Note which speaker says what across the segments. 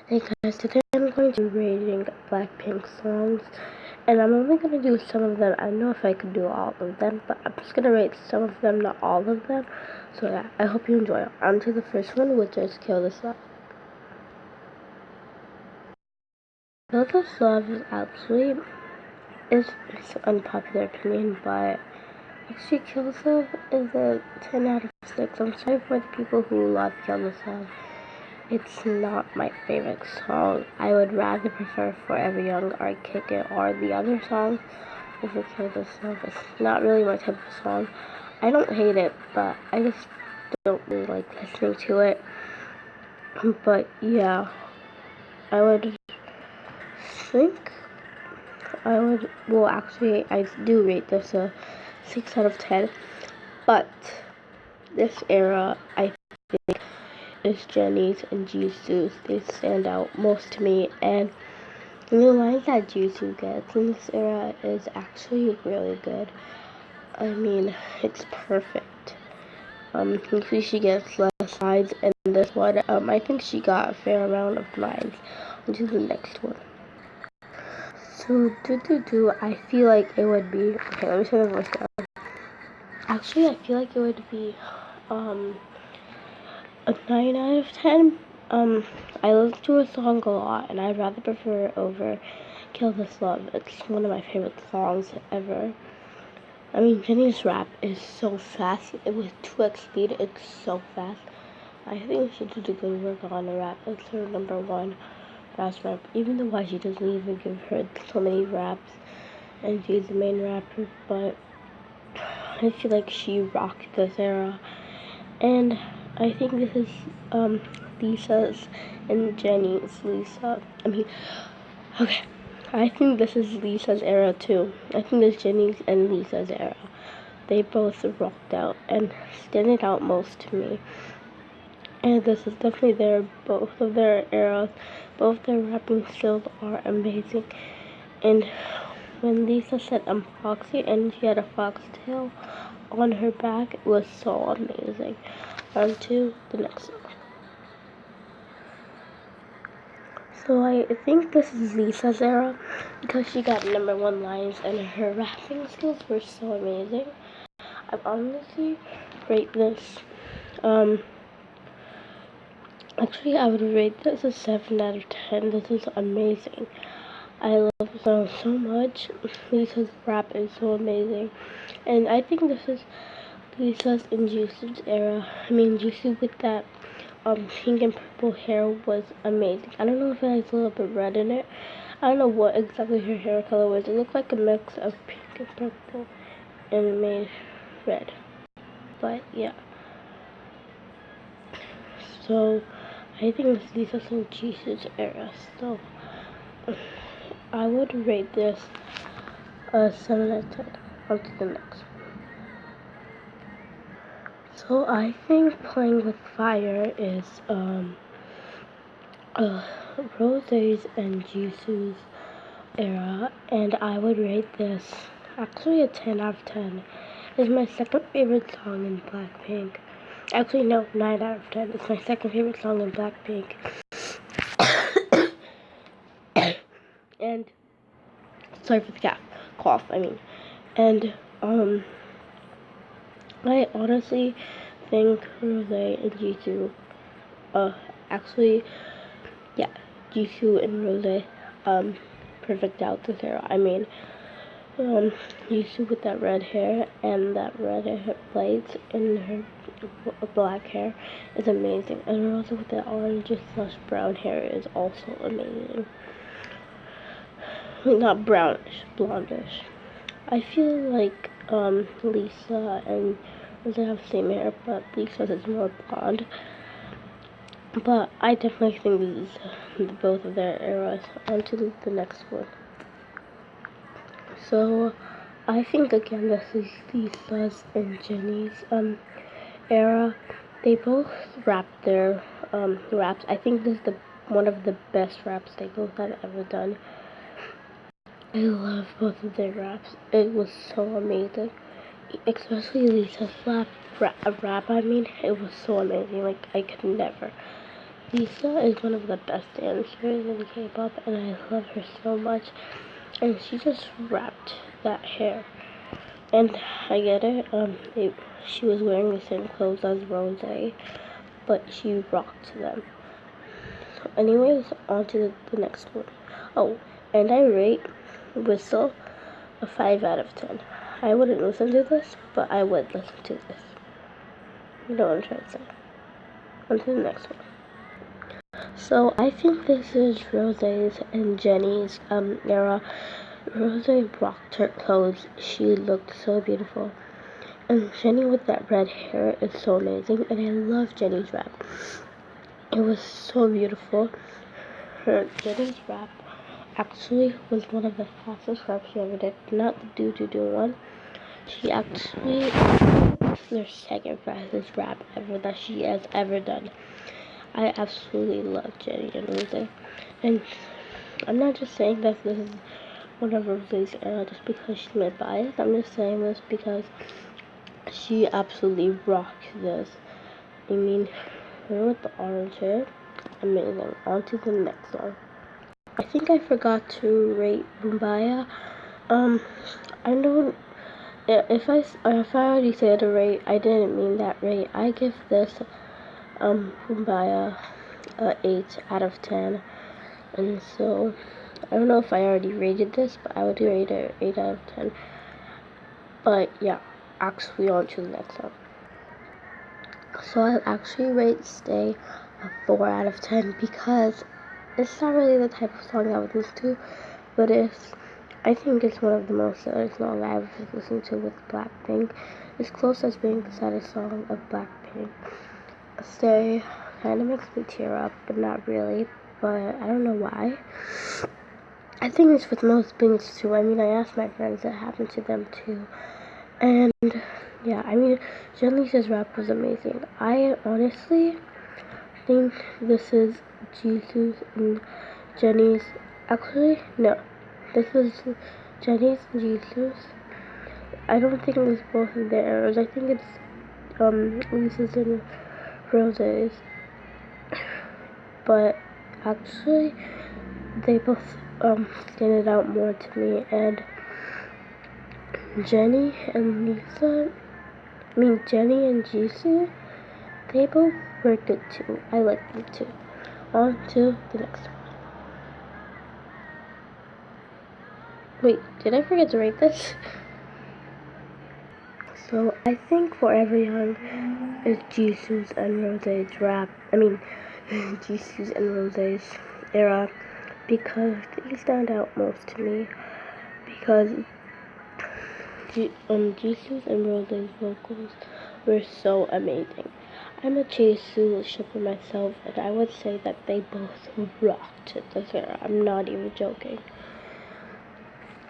Speaker 1: Hey guys, today I'm going to be rating Blackpink songs, and I'm only going to do some of them. I don't know if I could do all of them, but I'm just going to rate some of them, not all of them. So yeah, I hope you enjoy. On to the first one, which is Kill This Love. Kill This Love is actually, it's an unpopular opinion, but actually Kill This Love is a 10 out of 6. I'm sorry for the people who love Kill This Love. It's not my favorite song. I would rather prefer Forever Young or Kick It or the other songs over Kill This Love. It's not really my type of song. I don't hate it, but I just don't really like listening to it. But yeah, I would think actually, I do rate this a 6 out of 10. But this era, I think, is Jennie's and Jisoo's. They stand out most to me, and the lines that Jisoo gets in this era is actually really good. I mean, it's perfect. Usually she gets less lines, and this one, I think she got a fair amount of lines. On to the next one. So, I feel like it would be, okay, let me turn the voice down. Actually, I feel like it would be, a 9 out of 10. I listen to a song a lot, and I'd rather prefer it over Kill This Love. It's one of my favorite songs ever. I mean, Jennie's rap is so fast. With 2x speed, it's so fast. I think she did a good work on the rap. It's her #1 fast rap. Even though why she doesn't even give her so many raps, and she's the main rapper, but I feel like she rocked this era. And I think this is Lisa's and Jennie's okay. I think this is Lisa's era too. I think this is Jennie's and Lisa's era. They both rocked out and stand out most to me. And this is definitely both of their eras. Both their rapping skills are amazing. And when Lisa said I'm Foxy and she had a foxtail on her back, it was so amazing. On to the next one. So I think this is Lisa's era because she got #1 lines and her rapping skills were so amazing. I honestly rate this, actually I would rate this a 7 out of 10. This is amazing. I love the song so much. Lisa's rap is so amazing. And I think this is Lisa's and Jisoo's era. I mean, Jisoo with that pink and purple hair was amazing. I don't know if it has a little bit red in it. I don't know what exactly her hair color was. It looked like a mix of pink and purple and made red. But yeah. So I think it's Lisa's and Jisoo's era. So I would rate this a 7 out of 10. On to the next. So I think Playing with Fire is Rose's and Jisoo's era, and I would rate this actually a 10 out of 10. It's my second favorite song in Blackpink. Actually, no, 9 out of 10. It's my second favorite song in Blackpink. And sorry for the cough. And I honestly think Rose and Jisoo, actually, yeah, Jisoo and Rose, perfect out this era. I mean, Jisoo with that red hair and that red lights in her black hair is amazing, and Rose with that orange/brown hair is also amazing. Not brownish, blondish. I feel like Lisa and Rose have the same hair, but Lisa's is more blonde. But I definitely think this is both of their eras. On to the next one. So I think again this is Lisa's and Jennie's era. They both rap their raps. I think this is one of the best raps they both have ever done. I love both of their raps. It was so amazing. Especially Lisa's rap, it was so amazing. Like, I could never. Lisa is one of the best dancers in K-pop, and I love her so much. And she just wrapped that hair. And I get it. She was wearing the same clothes as Rose, but she rocked them. So anyways, on to the next one. Oh, and I rate Whistle a 5 out of 10. I wouldn't listen to this, but I would listen to this. You know what I'm trying to say. On to the next one. So I think this is Rose's and Jennie's era. Rose rocked her clothes. She looked so beautiful. And Jennie with that red hair is so amazing. And I love Jennie's rap. It was so beautiful. Jennie's rap actually was one of the fastest raps she ever did. Not the do one. She actually their second fastest rap ever that she has ever done. I absolutely love Jennie and Rose. And I'm not just saying that this is one of Rose's era just because she's my bias. I'm just saying this because she absolutely rocked this. I mean, her with the orange hair, amazing. On to the next one. I think I forgot to rate Bumbaya. I don't. If I already said a rate, I didn't mean that rate. I give this Bumbaya a 8 out of 10, and so I don't know if I already rated this, but I would rate it 8 out of 10. But yeah, actually on to the next one. So I'll actually rate Stay a 4 out of 10 because it's not really the type of song I would listen to, but I think it's one of the most saddest songs I've listened to with Blackpink. It's close as being the saddest song of Blackpink. Stay kind of makes me tear up, but not really, but I don't know why. I think it's with most things too. I mean, I asked my friends, it happened to them too. And yeah, I mean, Jennie's rap was amazing. I honestly think this is Jesus and Jennie's. Actually, no. This is Jennie's and Jesus. I don't think it was both of their eras. I think it's Lisa's and Rose's. But actually, they both stand out more to me. And Jennie and Jisoo, they both were good too. I like them too. On to the next one. Wait, did I forget to rate this? So I think Forever Young is Jisoo's and Rose's rap. I mean, Jisoo's and Rose's era because they stand out most to me. Because Jisoo's and Rose's vocals were so amazing. I'm a Jisoo shipper myself, and I would say that they both rocked this era. I'm not even joking.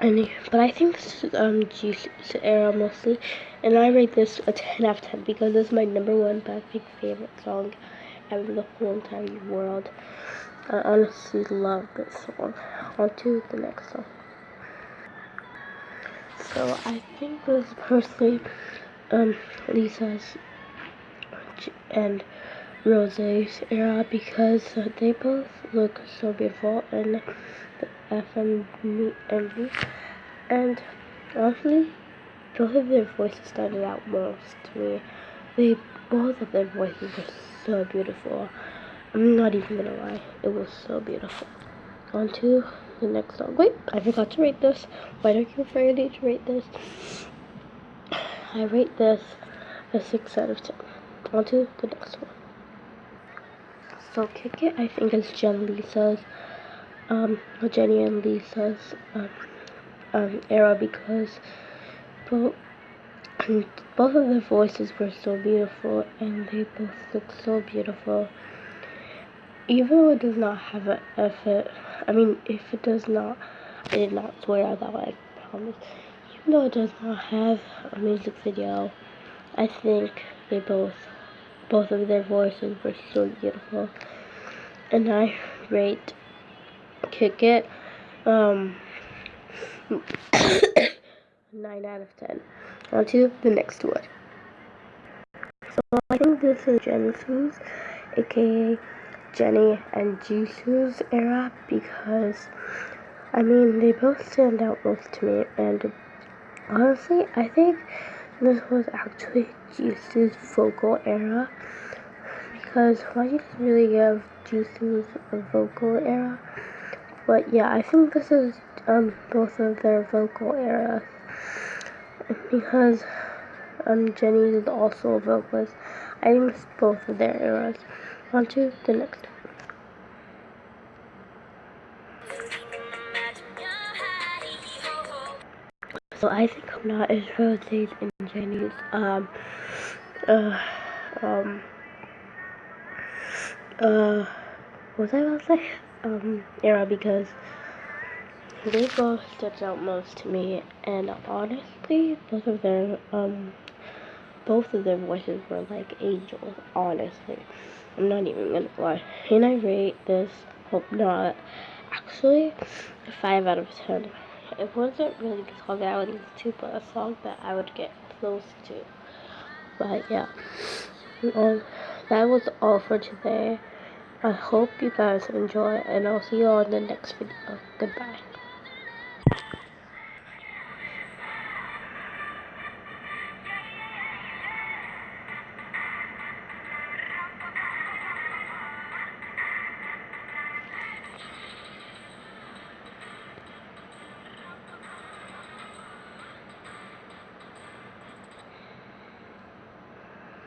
Speaker 1: But I think this is Jisoo's era mostly, and I rate this a 10 out of 10 because this is my number one Blackpink favorite song ever in the whole entire world. I honestly love this song. On to the next song. So I think this is personally Lisa's and Rose's era because they both look so beautiful in the FMV, and honestly, both of their voices started out most to me. Both of their voices were so beautiful. I'm not even gonna lie, it was so beautiful. On to the next song. Wait, I forgot to rate this. Why don't you forget to rate this? I rate this a 6 out of 10. On to the next one. So Kick It, I think is Jennie and Lisa's era because both both of their voices were so beautiful and they both look so beautiful. Even though it does not have an effort, if it does not, I did not swear that way, I promise. Even though it does not have a music video, I think both of their voices were so beautiful. And I rate Kick It 9 out of 10. On to the next one. So I think this is Genesis, aka Jennie and Jisoo's era because, I mean, they both stand out most to me, and honestly, I think this was actually Jisoo's vocal era because why you didn't really give Jisoo's a vocal era, but yeah, I think this is both of their vocal eras because Jennie is also a vocalist. I think it's both of their eras. On to the next. So I think I'm not as Rose's and Jennie's um what was I about to say? Era because they both stood out most to me, and honestly both of their voices were like angels, honestly. I'm not even gonna lie. And I rate this, hope not, actually, a 5 out of 10. It wasn't really the song that I would listen to, but a song that I would get close to. But yeah, that was all for today. I hope you guys enjoy, and I'll see you all in the next video. Goodbye.